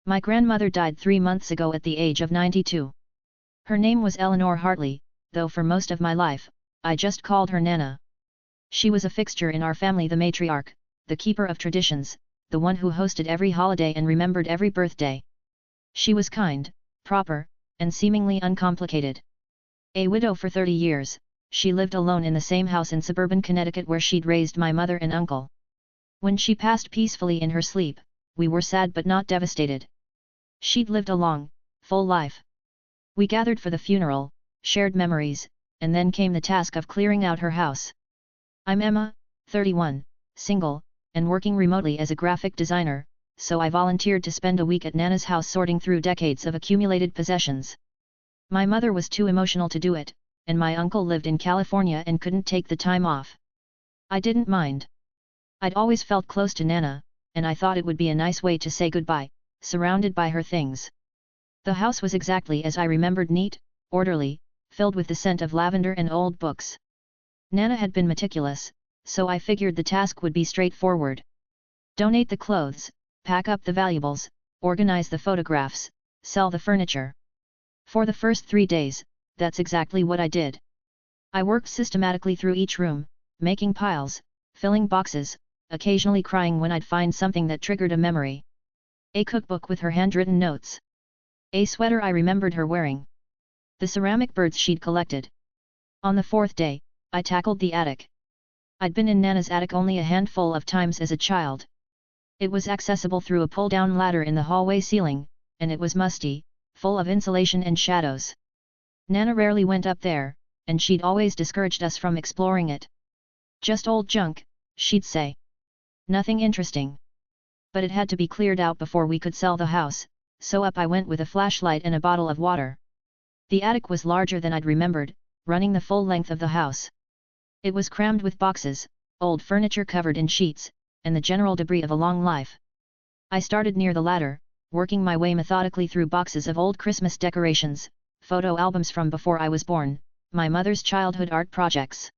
My grandmother died 3 months ago at the age of 92. Her name was Eleanor Hartley, though for most of my life, I just called her Nana. She was a fixture in our family, the matriarch, the keeper of traditions, the one who hosted every holiday and remembered every birthday. She was kind, proper, and seemingly uncomplicated. A widow for 30 years, she lived alone in the same house in suburban Connecticut where she'd raised my mother and uncle. When she passed peacefully in her sleep, we were sad but not devastated. She'd lived a long, full life. We gathered for the funeral, shared memories, and then came the task of clearing out her house. I'm Emma, 31, single, and working remotely as a graphic designer, so I volunteered to spend a week at Nana's house sorting through decades of accumulated possessions. My mother was too emotional to do it, and my uncle lived in California and couldn't take the time off. I didn't mind. I'd always felt close to Nana, and I thought it would be a nice way to say goodbye, surrounded by her things. The house was exactly as I remembered, neat, orderly, filled with the scent of lavender and old books. Nana had been meticulous, so I figured the task would be straightforward. Donate the clothes, pack up the valuables, organize the photographs, sell the furniture. For the first 3 days, that's exactly what I did. I worked systematically through each room, making piles, filling boxes, occasionally crying when I'd find something that triggered a memory. A cookbook with her handwritten notes. A sweater I remembered her wearing. The ceramic birds she'd collected. On the 4th day, I tackled the attic. I'd been in Nana's attic only a handful of times as a child. It was accessible through a pull-down ladder in the hallway ceiling, and it was musty, full of insulation and shadows. Nana rarely went up there, and she'd always discouraged us from exploring it. Just old junk, she'd say. Nothing interesting. But it had to be cleared out before we could sell the house, so up I went with a flashlight and a bottle of water. The attic was larger than I'd remembered, running the full length of the house. It was crammed with boxes, old furniture covered in sheets, and the general debris of a long life. I started near the ladder, working my way methodically through boxes of old Christmas decorations, photo albums from before I was born, my mother's childhood art projects.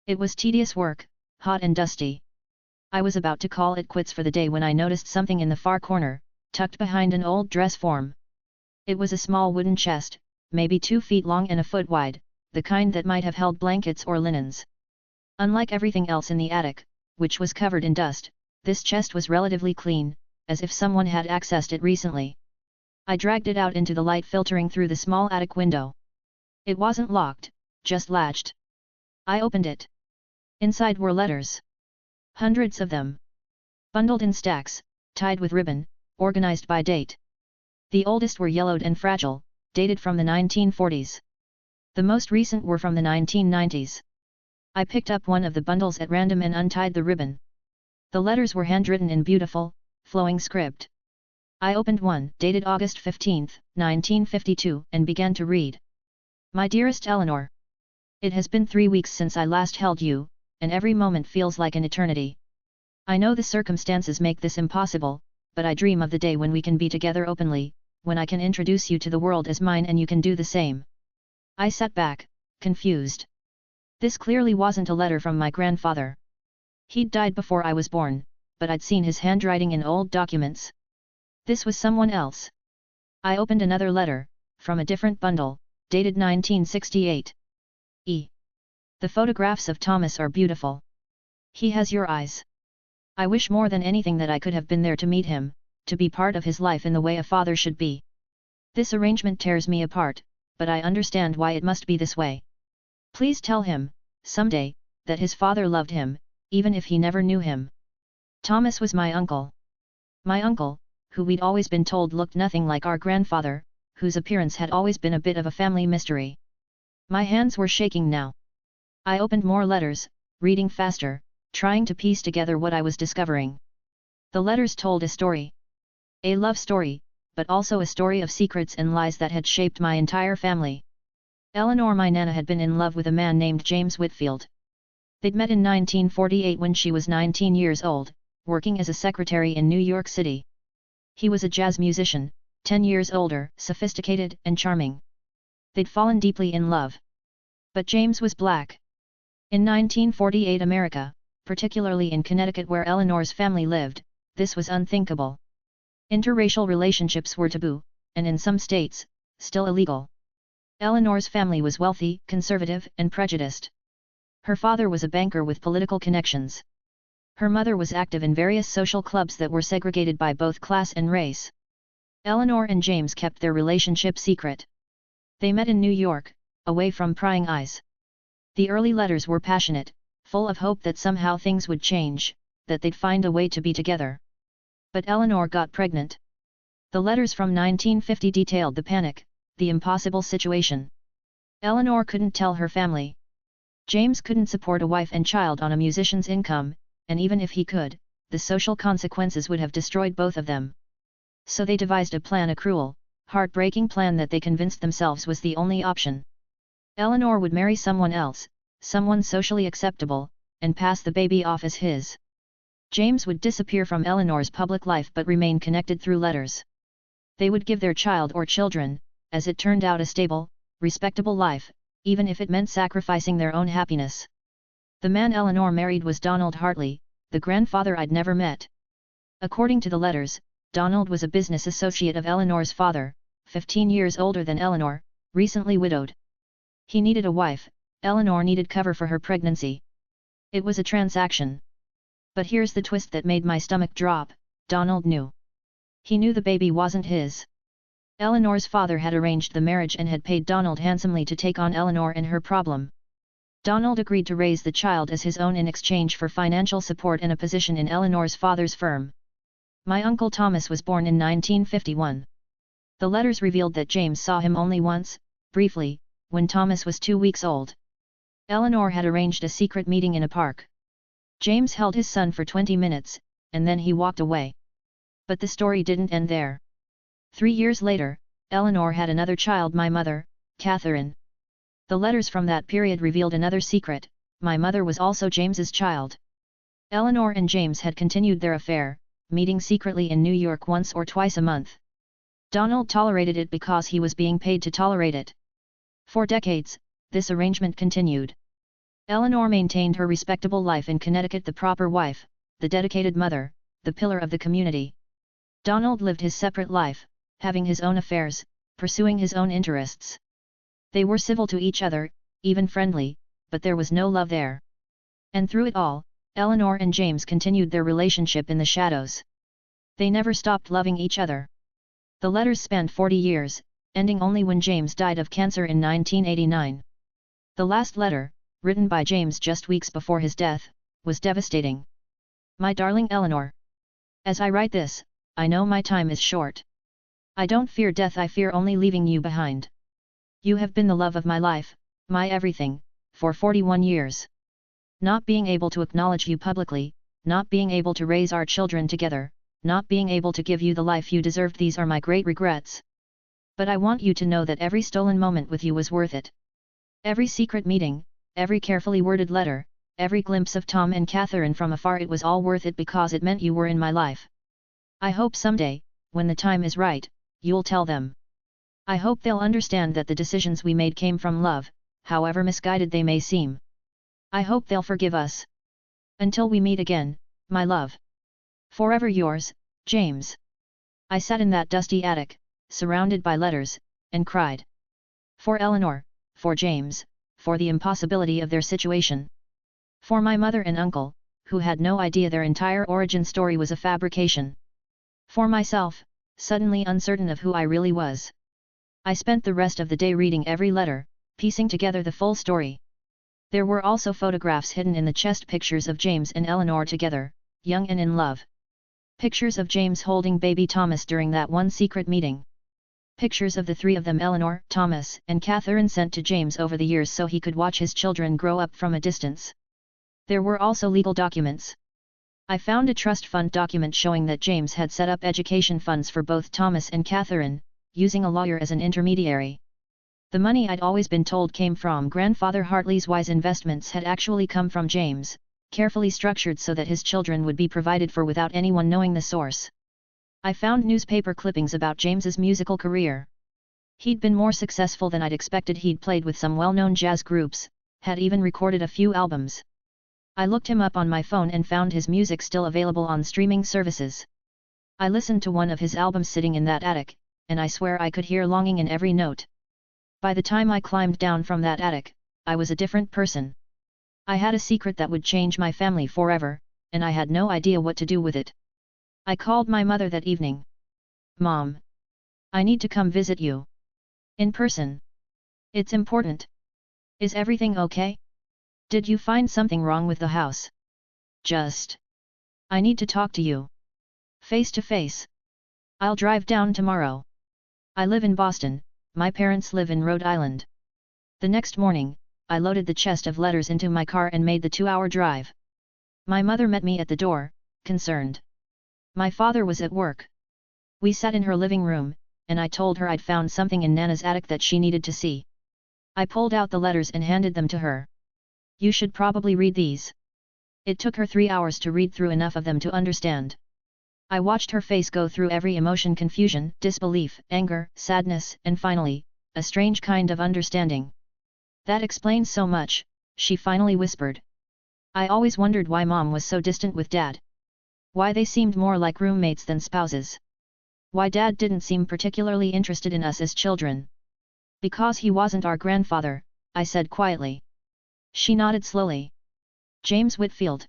It was tedious work, hot and dusty. I was about to call it quits for the day when I noticed something in the far corner, tucked behind an old dress form. It was a small wooden chest, maybe 2 feet long and a foot wide, the kind that might have held blankets or linens. Unlike everything else in the attic, which was covered in dust, this chest was relatively clean, as if someone had accessed it recently. I dragged it out into the light filtering through the small attic window. It wasn't locked, just latched. I opened it. Inside were letters. Hundreds of them. Bundled in stacks, tied with ribbon, organized by date. The oldest were yellowed and fragile, dated from the 1940s. The most recent were from the 1990s. I picked up one of the bundles at random and untied the ribbon. The letters were handwritten in beautiful, flowing script. I opened one, dated August 15, 1952, and began to read. My dearest Eleanor. It has been 3 weeks since I last held you, and every moment feels like an eternity. I know the circumstances make this impossible, but I dream of the day when we can be together openly, when I can introduce you to the world as mine and you can do the same. I sat back, confused. This clearly wasn't a letter from my grandfather. He'd died before I was born, but I'd seen his handwriting in old documents. This was someone else. I opened another letter, from a different bundle, dated 1968. The photographs of Thomas are beautiful. He has your eyes. I wish more than anything that I could have been there to meet him, to be part of his life in the way a father should be. This arrangement tears me apart, but I understand why it must be this way. Please tell him, someday, that his father loved him, even if he never knew him. Thomas was my uncle. My uncle, who we'd always been told looked nothing like our grandfather, whose appearance had always been a bit of a family mystery. My hands were shaking now. I opened more letters, reading faster, trying to piece together what I was discovering. The letters told a story. A love story, but also a story of secrets and lies that had shaped my entire family. Eleanor, my Nana, had been in love with a man named James Whitfield. They'd met in 1948 when she was 19 years old, working as a secretary in New York City. He was a jazz musician, 10 years older, sophisticated and charming. They'd fallen deeply in love. But James was black. In 1948 America, particularly in Connecticut where Eleanor's family lived, this was unthinkable. Interracial relationships were taboo, and in some states, still illegal. Eleanor's family was wealthy, conservative, and prejudiced. Her father was a banker with political connections. Her mother was active in various social clubs that were segregated by both class and race. Eleanor and James kept their relationship secret. They met in New York, away from prying eyes. The early letters were passionate, full of hope that somehow things would change, that they'd find a way to be together. But Eleanor got pregnant. The letters from 1950 detailed the panic, the impossible situation. Eleanor couldn't tell her family. James couldn't support a wife and child on a musician's income, and even if he could, the social consequences would have destroyed both of them. So they devised a cruel, heartbreaking plan that they convinced themselves was the only option. Eleanor would marry someone else, someone socially acceptable, and pass the baby off as his. James would disappear from Eleanor's public life but remain connected through letters. They would give their child or children, as it turned out, a stable, respectable life, even if it meant sacrificing their own happiness. The man Eleanor married was Donald Hartley, the grandfather I'd never met. According to the letters, Donald was a business associate of Eleanor's father, 15 years older than Eleanor, recently widowed. He needed a wife, Eleanor needed cover for her pregnancy. It was a transaction. But here's the twist that made my stomach drop: Donald knew. He knew the baby wasn't his. Eleanor's father had arranged the marriage and had paid Donald handsomely to take on Eleanor and her problem. Donald agreed to raise the child as his own in exchange for financial support and a position in Eleanor's father's firm. My uncle Thomas was born in 1951. The letters revealed that James saw him only once, briefly, when Thomas was 2 weeks old. Eleanor had arranged a secret meeting in a park. James held his son for 20 minutes, and then he walked away. But the story didn't end there. 3 years later, Eleanor had another child, my mother, Catherine. The letters from that period revealed another secret: my mother was also James's child. Eleanor and James had continued their affair, meeting secretly in New York once or twice a month. Donald tolerated it because he was being paid to tolerate it. For decades, this arrangement continued. Eleanor maintained her respectable life in Connecticut, the proper wife, the dedicated mother, the pillar of the community. Donald lived his separate life, having his own affairs, pursuing his own interests. They were civil to each other, even friendly, but there was no love there. And through it all, Eleanor and James continued their relationship in the shadows. They never stopped loving each other. The letters spanned 40 years, ending only when James died of cancer in 1989. The last letter, written by James just weeks before his death, was devastating. My darling Eleanor. As I write this, I know my time is short. I don't fear death, I fear only leaving you behind. You have been the love of my life, my everything, for 41 years. Not being able to acknowledge you publicly, not being able to raise our children together, not being able to give you the life you deserved, these are my great regrets. But I want you to know that every stolen moment with you was worth it. Every secret meeting, every carefully worded letter, every glimpse of Tom and Catherine from afar, it was all worth it because it meant you were in my life. I hope someday, when the time is right, you'll tell them. I hope they'll understand that the decisions we made came from love, however misguided they may seem. I hope they'll forgive us. Until we meet again, my love. Forever yours, James. I sat in that dusty attic, surrounded by letters, and cried. For Eleanor, for James, for the impossibility of their situation. For my mother and uncle, who had no idea their entire origin story was a fabrication. For myself, suddenly uncertain of who I really was. I spent the rest of the day reading every letter, piecing together the full story. There were also photographs hidden in the chest, pictures of James and Eleanor together, young and in love. Pictures of James holding baby Thomas during that one secret meeting. Pictures of the three of them, Eleanor, Thomas, and Catherine, sent to James over the years so he could watch his children grow up from a distance. There were also legal documents. I found a trust fund document showing that James had set up education funds for both Thomas and Catherine, using a lawyer as an intermediary. The money, I'd always been told, came from grandfather Hartley's wise investments, had actually come from James, carefully structured so that his children would be provided for without anyone knowing the source. I found newspaper clippings about James's musical career. He'd been more successful than I'd expected. He'd played with some well-known jazz groups, had even recorded a few albums. I looked him up on my phone and found his music still available on streaming services. I listened to one of his albums sitting in that attic, and I swear I could hear longing in every note. By the time I climbed down from that attic, I was a different person. I had a secret that would change my family forever, and I had no idea what to do with it. I called my mother that evening. Mom! I need to come visit you. In person. It's important. Is everything okay? Did you find something wrong with the house? Just. I need to talk to you. Face to face. I'll drive down tomorrow. I live in Boston, my parents live in Rhode Island. The next morning, I loaded the chest of letters into my car and made the 2-hour drive. My mother met me at the door, concerned. My father was at work. We sat in her living room, and I told her I'd found something in Nana's attic that she needed to see. I pulled out the letters and handed them to her. You should probably read these. It took her 3 hours to read through enough of them to understand. I watched her face go through every emotion: confusion, disbelief, anger, sadness, and finally, a strange kind of understanding. That explains so much, she finally whispered. I always wondered why Mom was so distant with Dad. Why they seemed more like roommates than spouses. Why Dad didn't seem particularly interested in us as children. Because he wasn't our grandfather, I said quietly. She nodded slowly. James Whitfield.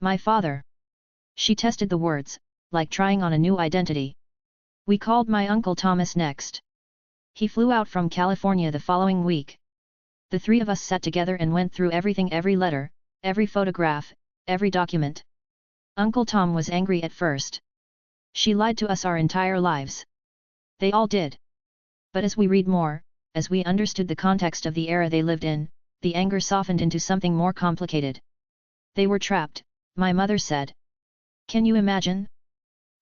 My father. She tested the words, like trying on a new identity. We called my Uncle Thomas next. He flew out from California the following week. The three of us sat together and went through everything: every letter, every photograph, every document. Uncle Tom was angry at first. She lied to us our entire lives. They all did. But as we read more, as we understood the context of the era they lived in, the anger softened into something more complicated. They were trapped, my mother said. Can you imagine?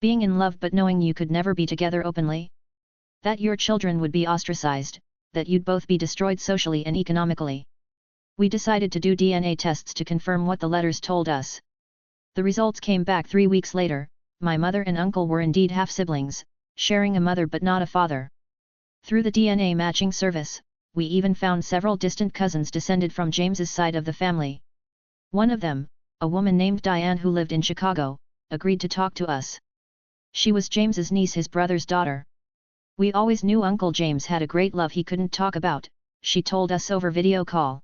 Being in love but knowing you could never be together openly? That your children would be ostracized, that you'd both be destroyed socially and economically. We decided to do DNA tests to confirm what the letters told us. The results came back 3 weeks later. My mother and uncle were indeed half-siblings, sharing a mother but not a father. Through the DNA matching service, we even found several distant cousins descended from James's side of the family. One of them, a woman named Diane who lived in Chicago, agreed to talk to us. She was James's niece, his brother's daughter. We always knew Uncle James had a great love he couldn't talk about, she told us over video call.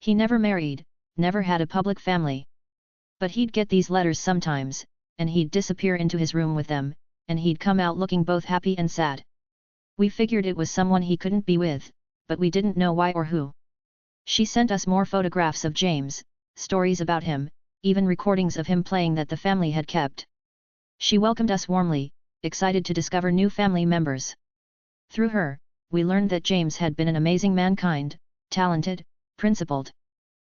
He never married, never had a public family. But he'd get these letters sometimes, and he'd disappear into his room with them, and he'd come out looking both happy and sad. We figured it was someone he couldn't be with, but we didn't know why or who. She sent us more photographs of James, stories about him, even recordings of him playing that the family had kept. She welcomed us warmly, excited to discover new family members. Through her, we learned that James had been an amazing man, kind, talented, principled.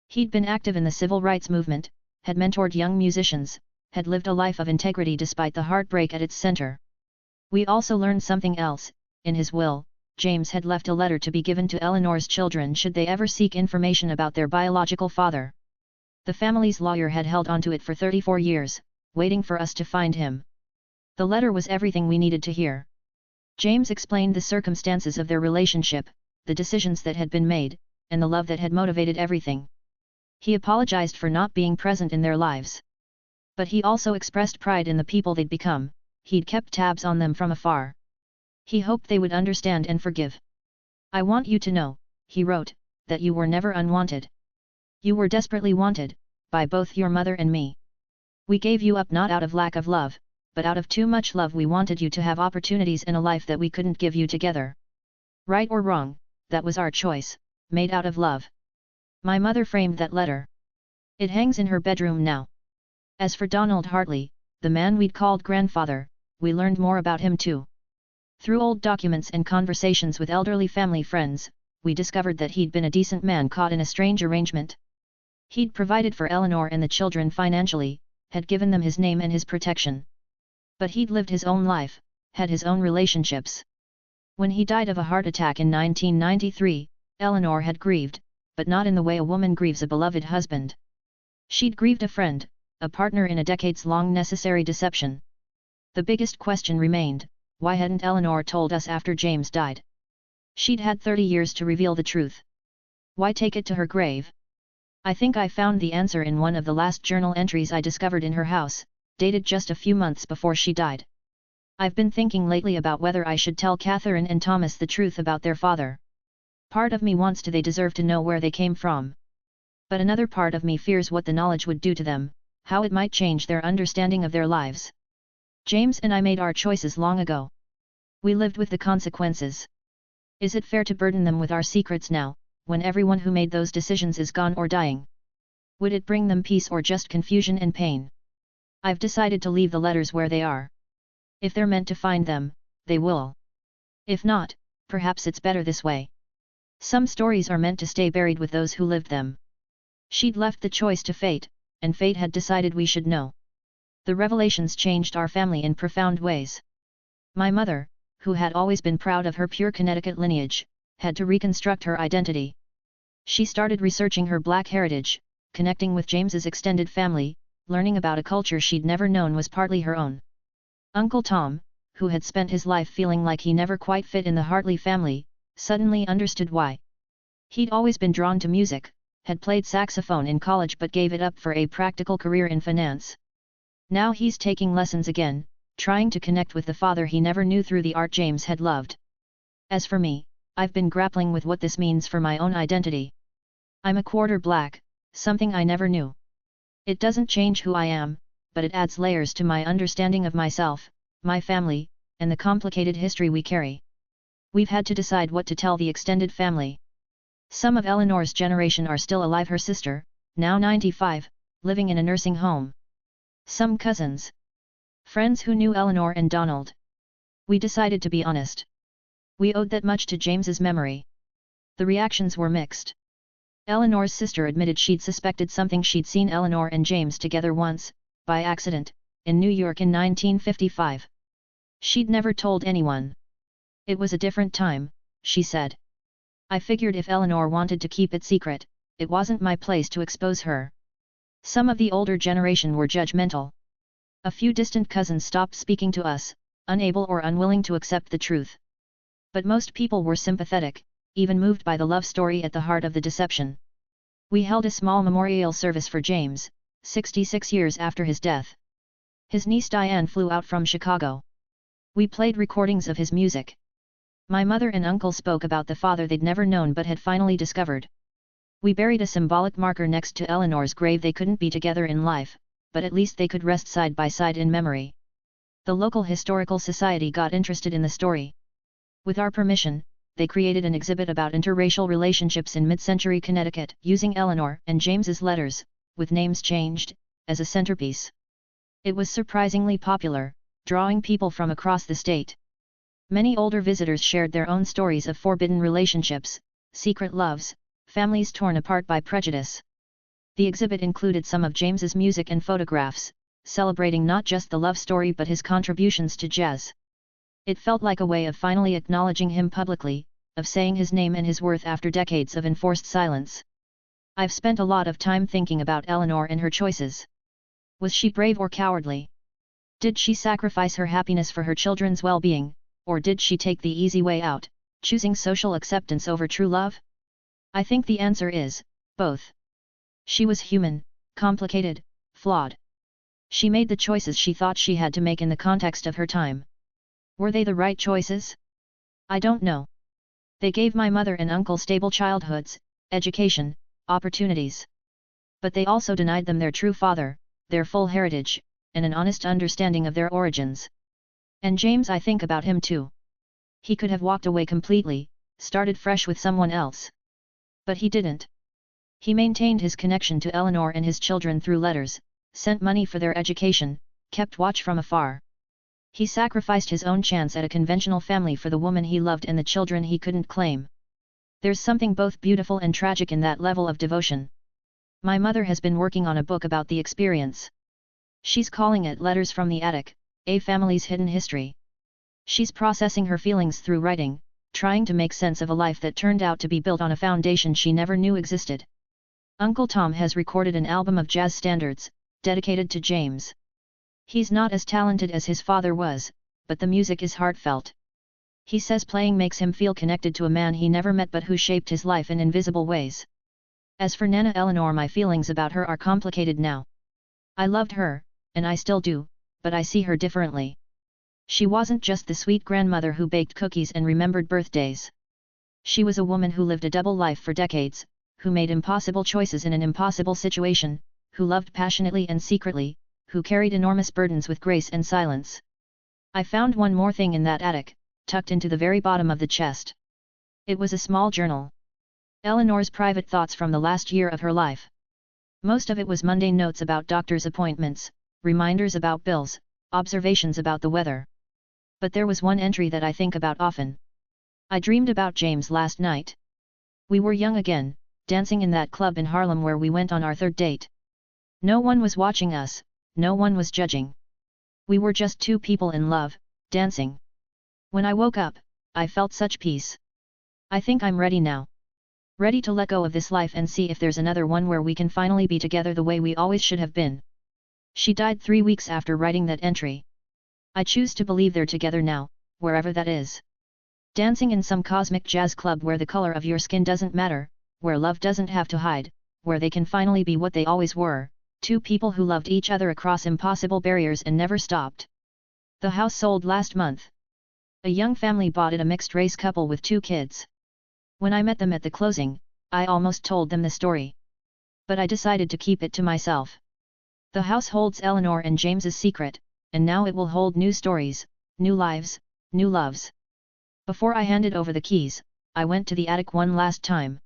He'd been active in the civil rights movement, had mentored young musicians, had lived a life of integrity despite the heartbreak at its center. We also learned something else: in his will, James had left a letter to be given to Eleanor's children should they ever seek information about their biological father. The family's lawyer had held onto it for 34 years, waiting for us to find him. The letter was everything we needed to hear. James explained the circumstances of their relationship, the decisions that had been made, and the love that had motivated everything. He apologized for not being present in their lives. But he also expressed pride in the people they'd become. He'd kept tabs on them from afar. He hoped they would understand and forgive. I want you to know, he wrote, that you were never unwanted. You were desperately wanted, by both your mother and me. We gave you up not out of lack of love, but out of too much love. We wanted you to have opportunities in a life that we couldn't give you together. Right or wrong, that was our choice, made out of love. My mother framed that letter. It hangs in her bedroom now. As for Donald Hartley, the man we'd called grandfather, we learned more about him too. Through old documents and conversations with elderly family friends, we discovered that he'd been a decent man caught in a strange arrangement. He'd provided for Eleanor and the children financially, had given them his name and his protection. But he'd lived his own life, had his own relationships. When he died of a heart attack in 1993, Eleanor had grieved, but not in the way a woman grieves a beloved husband. She'd grieved a friend, a partner in a decades-long necessary deception. The biggest question remained: why hadn't Eleanor told us after James died? She'd had 30 years to reveal the truth. Why take it to her grave? I think I found the answer in one of the last journal entries I discovered in her house, dated just a few months before she died. I've been thinking lately about whether I should tell Catherine and Thomas the truth about their father. Part of me wants to they deserve to know where they came from. But another part of me fears what the knowledge would do to them, how it might change their understanding of their lives. James and I made our choices long ago. We lived with the consequences. Is it fair to burden them with our secrets now, when everyone who made those decisions is gone or dying? Would it bring them peace or just confusion and pain? I've decided to leave the letters where they are. If they're meant to find them, they will. If not, perhaps it's better this way. Some stories are meant to stay buried with those who lived them. She'd left the choice to fate, and fate had decided we should know. The revelations changed our family in profound ways. My mother, who had always been proud of her pure Connecticut lineage, had to reconstruct her identity. She started researching her Black heritage, connecting with James's extended family, learning about a culture she'd never known was partly her own. Uncle Tom, who had spent his life feeling like he never quite fit in the Hartley family, suddenly understood why. He'd always been drawn to music, had played saxophone in college but gave it up for a practical career in finance. Now he's taking lessons again, trying to connect with the father he never knew through the art James had loved. As for me, I've been grappling with what this means for my own identity. I'm a quarter Black, something I never knew. It doesn't change who I am, but it adds layers to my understanding of myself, my family, and the complicated history we carry. We've had to decide what to tell the extended family. Some of Eleanor's generation are still alive, her sister, now 95, living in a nursing home. Some cousins. Friends who knew Eleanor and Donald. We decided to be honest. We owed that much to James's memory. The reactions were mixed. Eleanor's sister admitted she'd suspected something. She'd seen Eleanor and James together once, by accident, in New York in 1955. She'd never told anyone. It was a different time, she said. I figured if Eleanor wanted to keep it secret, it wasn't my place to expose her. Some of the older generation were judgmental. A few distant cousins stopped speaking to us, unable or unwilling to accept the truth. But most people were sympathetic, even moved by the love story at the heart of the deception. We held a small memorial service for James, 66 years after his death. His niece Diane flew out from Chicago. We played recordings of his music. My mother and uncle spoke about the father they'd never known but had finally discovered. We buried a symbolic marker next to Eleanor's grave. They couldn't be together in life, but at least they could rest side by side in memory. The local historical society got interested in the story. With our permission, they created an exhibit about interracial relationships in mid-century Connecticut, using Eleanor and James's letters, with names changed, as a centerpiece. It was surprisingly popular, drawing people from across the state. Many older visitors shared their own stories of forbidden relationships, secret loves, families torn apart by prejudice. The exhibit included some of James's music and photographs, celebrating not just the love story but his contributions to jazz. It felt like a way of finally acknowledging him publicly, of saying his name and his worth after decades of enforced silence. I've spent a lot of time thinking about Eleanor and her choices. Was she brave or cowardly? Did she sacrifice her happiness for her children's well-being, or did she take the easy way out, choosing social acceptance over true love? I think the answer is, both. She was human, complicated, flawed. She made the choices she thought she had to make in the context of her time. Were they the right choices? I don't know. They gave my mother and uncle stable childhoods, education, opportunities. But they also denied them their true father, their full heritage, and an honest understanding of their origins. And James, I think about him too. He could have walked away completely, started fresh with someone else. But he didn't. He maintained his connection to Eleanor and his children through letters, sent money for their education, kept watch from afar. He sacrificed his own chance at a conventional family for the woman he loved and the children he couldn't claim. There's something both beautiful and tragic in that level of devotion. My mother has been working on a book about the experience. She's calling it Letters from the Attic, A Family's Hidden History. She's processing her feelings through writing, trying to make sense of a life that turned out to be built on a foundation she never knew existed. Uncle Tom has recorded an album of jazz standards, dedicated to James. He's not as talented as his father was, but the music is heartfelt. He says playing makes him feel connected to a man he never met but who shaped his life in invisible ways. As for Nana Eleanor, my feelings about her are complicated now. I loved her, and I still do, but I see her differently. She wasn't just the sweet grandmother who baked cookies and remembered birthdays. She was a woman who lived a double life for decades, who made impossible choices in an impossible situation, who loved passionately and secretly, who carried enormous burdens with grace and silence. I found one more thing in that attic, tucked into the very bottom of the chest. It was a small journal. Eleanor's private thoughts from the last year of her life. Most of it was mundane notes about doctor's appointments, reminders about bills, observations about the weather. But there was one entry that I think about often. I dreamed about James last night. We were young again, dancing in that club in Harlem where we went on our third date. No one was watching us, no one was judging. We were just two people in love, dancing. When I woke up, I felt such peace. I think I'm ready now. Ready to let go of this life and see if there's another one where we can finally be together the way we always should have been. She died 3 weeks after writing that entry. I choose to believe they're together now, wherever that is. Dancing in some cosmic jazz club where the color of your skin doesn't matter, where love doesn't have to hide, where they can finally be what they always were, two people who loved each other across impossible barriers and never stopped. The house sold last month. A young family bought it, a mixed-race couple with 2 kids. When I met them at the closing, I almost told them the story. But I decided to keep it to myself. The house holds Eleanor and James's secret, and now it will hold new stories, new lives, new loves. Before I handed over the keys, I went to the attic one last time.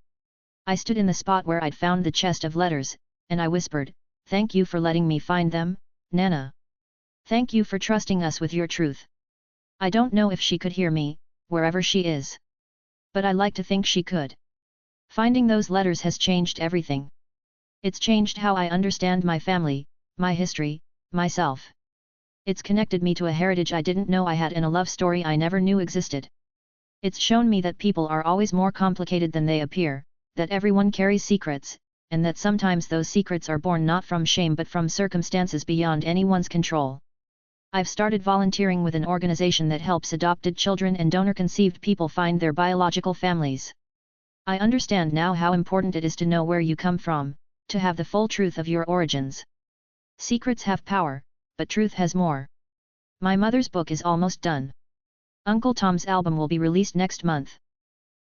I stood in the spot where I'd found the chest of letters, and I whispered, "Thank you for letting me find them, Nana. Thank you for trusting us with your truth." I don't know if she could hear me, wherever she is. But I like to think she could. Finding those letters has changed everything. It's changed how I understand my family, my history, myself. It's connected me to a heritage I didn't know I had and a love story I never knew existed. It's shown me that people are always more complicated than they appear, that everyone carries secrets, and that sometimes those secrets are born not from shame but from circumstances beyond anyone's control. I've started volunteering with an organization that helps adopted children and donor-conceived people find their biological families. I understand now how important it is to know where you come from, to have the full truth of your origins. Secrets have power, but truth has more. My mother's book is almost done. Uncle Tom's album will be released next month.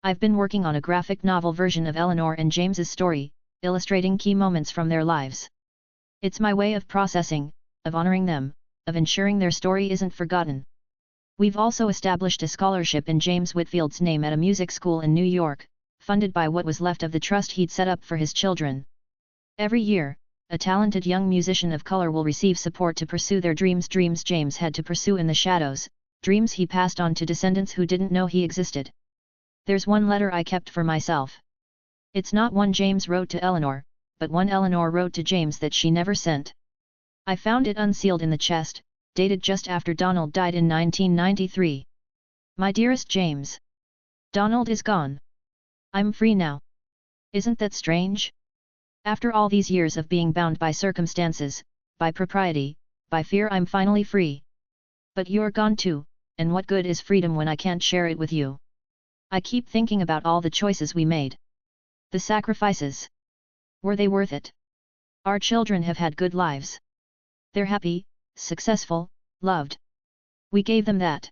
I've been working on a graphic novel version of Eleanor and James's story, illustrating key moments from their lives. It's my way of processing, of honoring them, of ensuring their story isn't forgotten. We've also established a scholarship in James Whitfield's name at a music school in New York, funded by what was left of the trust he'd set up for his children. Every year, a talented young musician of color will receive support to pursue their dreams James had to pursue in the shadows, dreams he passed on to descendants who didn't know he existed. There's one letter I kept for myself. It's not one James wrote to Eleanor, but one Eleanor wrote to James that she never sent. I found it unsealed in the chest, dated just after Donald died in 1993. My dearest James. Donald is gone. I'm free now. Isn't that strange? After all these years of being bound by circumstances, by propriety, by fear, I'm finally free. But you're gone too, and what good is freedom when I can't share it with you? I keep thinking about all the choices we made. The sacrifices. Were they worth it? Our children have had good lives. They're happy, successful, loved. We gave them that.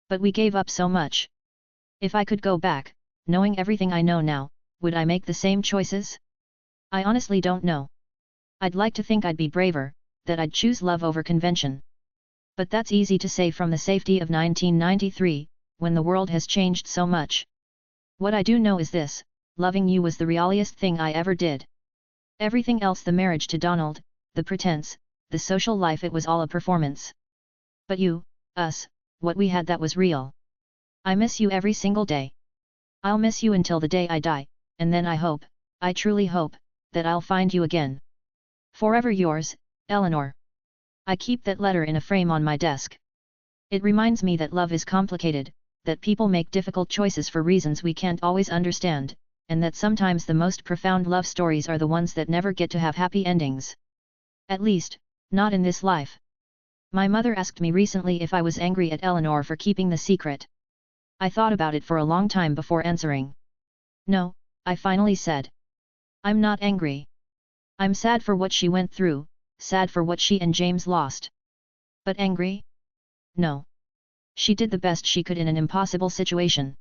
But we gave up so much. If I could go back, knowing everything I know now, would I make the same choices? I honestly don't know. I'd like to think I'd be braver, that I'd choose love over convention. But that's easy to say from the safety of 1993, when the world has changed so much. What I do know is this: loving you was the realiest thing I ever did. Everything else, the marriage to Donald, the pretense, the social life, it was all a performance. But you, us, what we had, that was real. I miss you every single day. I'll miss you until the day I die, and then I hope, I truly hope, that I'll find you again. Forever yours, Eleanor. I keep that letter in a frame on my desk. It reminds me that love is complicated, that people make difficult choices for reasons we can't always understand, and that sometimes the most profound love stories are the ones that never get to have happy endings. At least, not in this life. My mother asked me recently if I was angry at Eleanor for keeping the secret. I thought about it for a long time before answering. No, I finally said. I'm not angry. I'm sad for what she went through, sad for what she and James lost. But angry? No. She did the best she could in an impossible situation.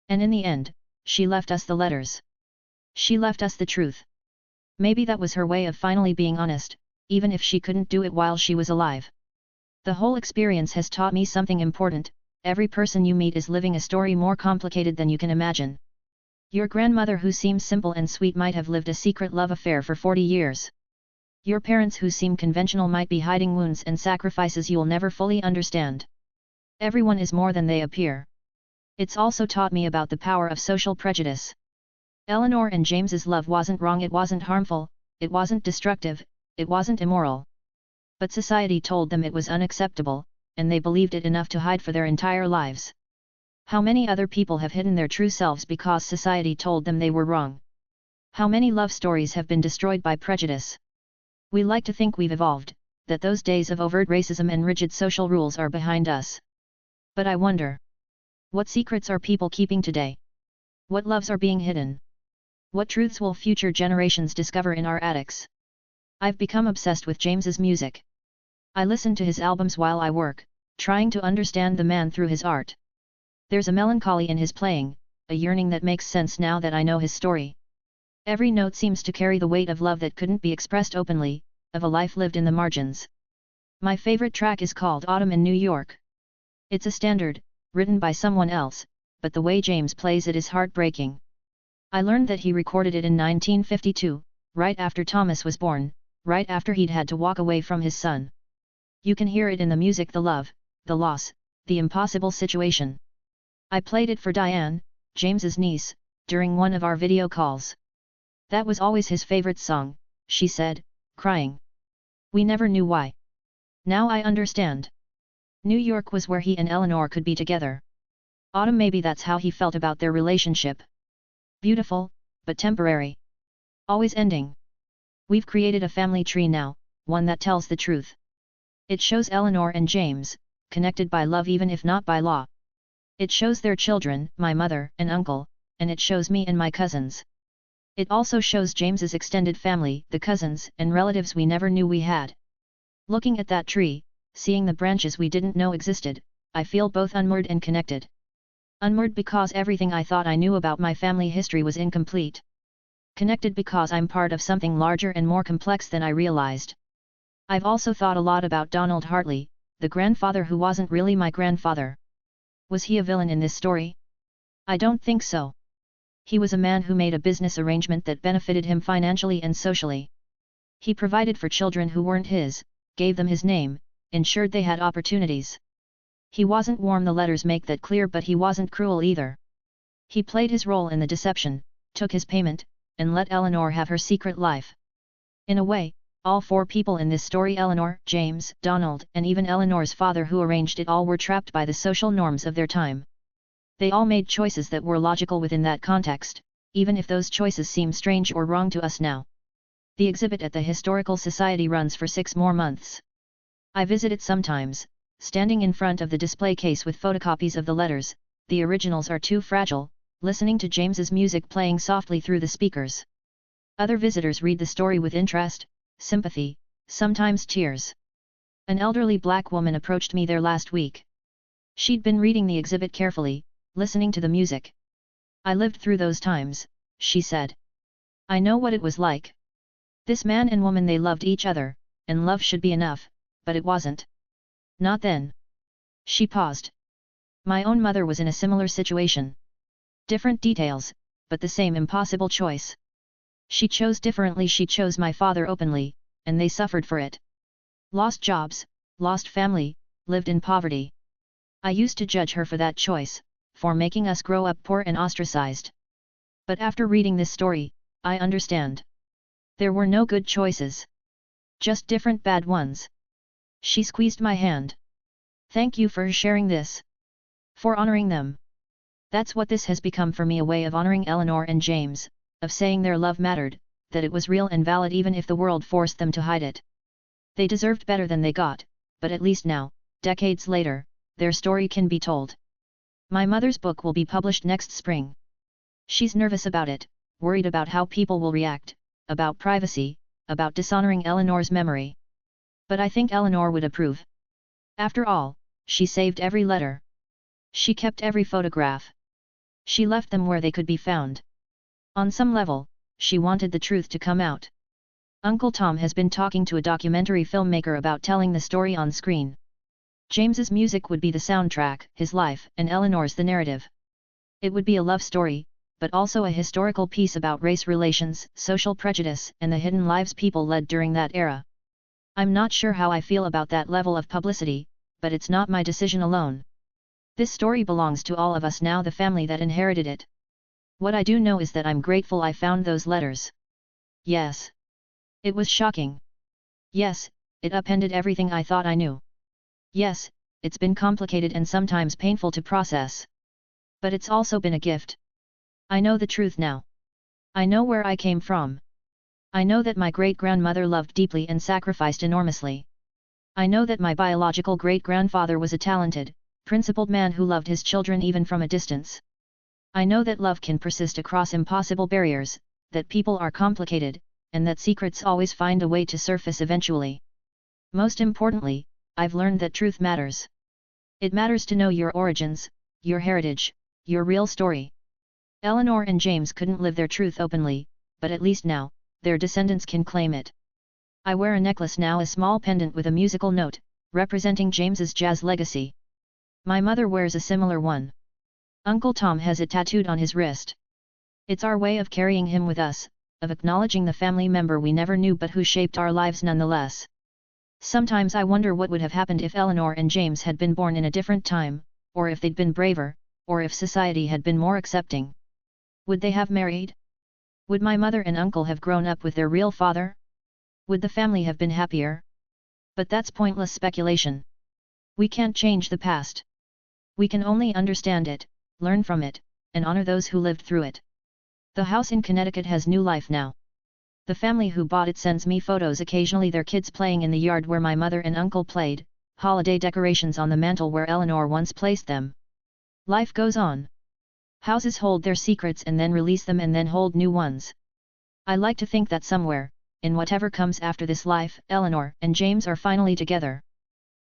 And in the end, she left us the letters. She left us the truth. Maybe that was her way of finally being honest, even if she couldn't do it while she was alive. The whole experience has taught me something important: every person you meet is living a story more complicated than you can imagine. Your grandmother, who seems simple and sweet, might have lived a secret love affair for 40 years. Your parents, who seem conventional, might be hiding wounds and sacrifices you'll never fully understand. Everyone is more than they appear. It's also taught me about the power of social prejudice. Eleanor and James's love wasn't wrong, it wasn't harmful, it wasn't destructive, it wasn't immoral. But society told them it was unacceptable, and they believed it enough to hide for their entire lives. How many other people have hidden their true selves because society told them they were wrong? How many love stories have been destroyed by prejudice? We like to think we've evolved, that those days of overt racism and rigid social rules are behind us. But I wonder, what secrets are people keeping today? What loves are being hidden? What truths will future generations discover in our attics? I've become obsessed with James's music. I listen to his albums while I work, trying to understand the man through his art. There's a melancholy in his playing, a yearning that makes sense now that I know his story. Every note seems to carry the weight of love that couldn't be expressed openly, of a life lived in the margins. My favorite track is called Autumn in New York. It's a standard, written by someone else, but the way James plays it is heartbreaking. I learned that he recorded it in 1952, right after Thomas was born, right after he'd had to walk away from his son. You can hear it in the music, the love, the loss, the impossible situation. I played it for Diane, James's niece, during one of our video calls. That was always his favorite song, she said, crying. We never knew why. Now I understand. New York was where he and Eleanor could be together. Autumn, maybe that's how he felt about their relationship. Beautiful, but temporary. Always ending. We've created a family tree now, one that tells the truth. It shows Eleanor and James, connected by love even if not by law. It shows their children, my mother and uncle, and it shows me and my cousins. It also shows James's extended family, the cousins and relatives we never knew we had. Looking at that tree, seeing the branches we didn't know existed, I feel both unmoored and connected. Unmoored because everything I thought I knew about my family history was incomplete. Connected because I'm part of something larger and more complex than I realized. I've also thought a lot about Donald Hartley, the grandfather who wasn't really my grandfather. Was he a villain in this story? I don't think so. He was a man who made a business arrangement that benefited him financially and socially. He provided for children who weren't his, gave them his name, ensured they had opportunities. He wasn't warm, the letters make that clear, but he wasn't cruel either. He played his role in the deception, took his payment, and let Eleanor have her secret life. In a way, all four people in this story, Eleanor, James, Donald, and even Eleanor's father who arranged it all, were trapped by the social norms of their time. They all made choices that were logical within that context, even if those choices seem strange or wrong to us now. The exhibit at the Historical Society runs for 6 more months. I visit it sometimes, standing in front of the display case with photocopies of the letters. The originals are too fragile, listening to James's music playing softly through the speakers. Other visitors read the story with interest, sympathy, sometimes tears. An elderly black woman approached me there last week. She'd been reading the exhibit carefully, listening to the music. I lived through those times, she said. I know what it was like. This man and woman, they loved each other, and love should be enough, but it wasn't. Not then. She paused. My own mother was in a similar situation. Different details, but the same impossible choice. She chose differently. She chose my father openly, and they suffered for it. Lost jobs, lost family, lived in poverty. I used to judge her for that choice, for making us grow up poor and ostracized. But after reading this story, I understand. There were no good choices. Just different bad ones. She squeezed my hand. Thank you for sharing this. For honoring them. That's what this has become for me, a way of honoring Eleanor and James, of saying their love mattered, that it was real and valid even if the world forced them to hide it. They deserved better than they got, but at least now, decades later, their story can be told. My mother's book will be published next spring. She's nervous about it, worried about how people will react, about privacy, about dishonoring Eleanor's memory. But I think Eleanor would approve. After all, she saved every letter. She kept every photograph. She left them where they could be found. On some level, she wanted the truth to come out. Uncle Tom has been talking to a documentary filmmaker about telling the story on screen. James's music would be the soundtrack, his life, and Eleanor's the narrative. It would be a love story, but also a historical piece about race relations, social prejudice, and the hidden lives people led during that era. I'm not sure how I feel about that level of publicity, but it's not my decision alone. This story belongs to all of us now, the family that inherited it. What I do know is that I'm grateful I found those letters. Yes. It was shocking. Yes, it upended everything I thought I knew. Yes, it's been complicated and sometimes painful to process. But it's also been a gift. I know the truth now. I know where I came from. I know that my great-grandmother loved deeply and sacrificed enormously. I know that my biological great-grandfather was a talented, principled man who loved his children even from a distance. I know that love can persist across impossible barriers, that people are complicated, and that secrets always find a way to surface eventually. Most importantly, I've learned that truth matters. It matters to know your origins, your heritage, your real story. Eleanor and James couldn't live their truth openly, but at least now, their descendants can claim it. I wear a necklace now, a small pendant with a musical note, representing James's jazz legacy. My mother wears a similar one. Uncle Tom has it tattooed on his wrist. It's our way of carrying him with us, of acknowledging the family member we never knew but who shaped our lives nonetheless. Sometimes I wonder what would have happened if Eleanor and James had been born in a different time, or if they'd been braver, or if society had been more accepting. Would they have married? Would my mother and uncle have grown up with their real father? Would the family have been happier? But that's pointless speculation. We can't change the past. We can only understand it, learn from it, and honor those who lived through it. The house in Connecticut has new life now. The family who bought it sends me photos occasionally, their kids playing in the yard where my mother and uncle played, holiday decorations on the mantle where Eleanor once placed them. Life goes on. Houses hold their secrets and then release them and then hold new ones. I like to think that somewhere, in whatever comes after this life, Eleanor and James are finally together.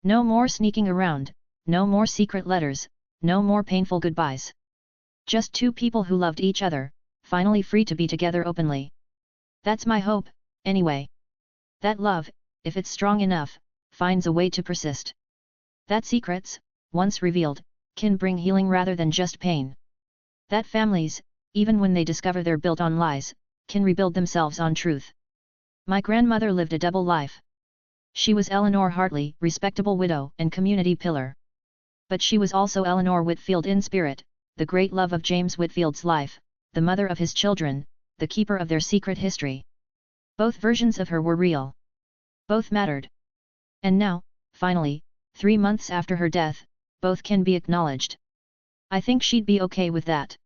No more sneaking around, no more secret letters, no more painful goodbyes. Just two people who loved each other, finally free to be together openly. That's my hope, anyway. That love, if it's strong enough, finds a way to persist. That secrets, once revealed, can bring healing rather than just pain. That families, even when they discover they're built on lies, can rebuild themselves on truth. My grandmother lived a double life. She was Eleanor Hartley, respectable widow and community pillar. But she was also Eleanor Whitfield in spirit, the great love of James Whitfield's life, the mother of his children, the keeper of their secret history. Both versions of her were real. Both mattered. And now, finally, 3 months after her death, both can be acknowledged. I think she'd be okay with that.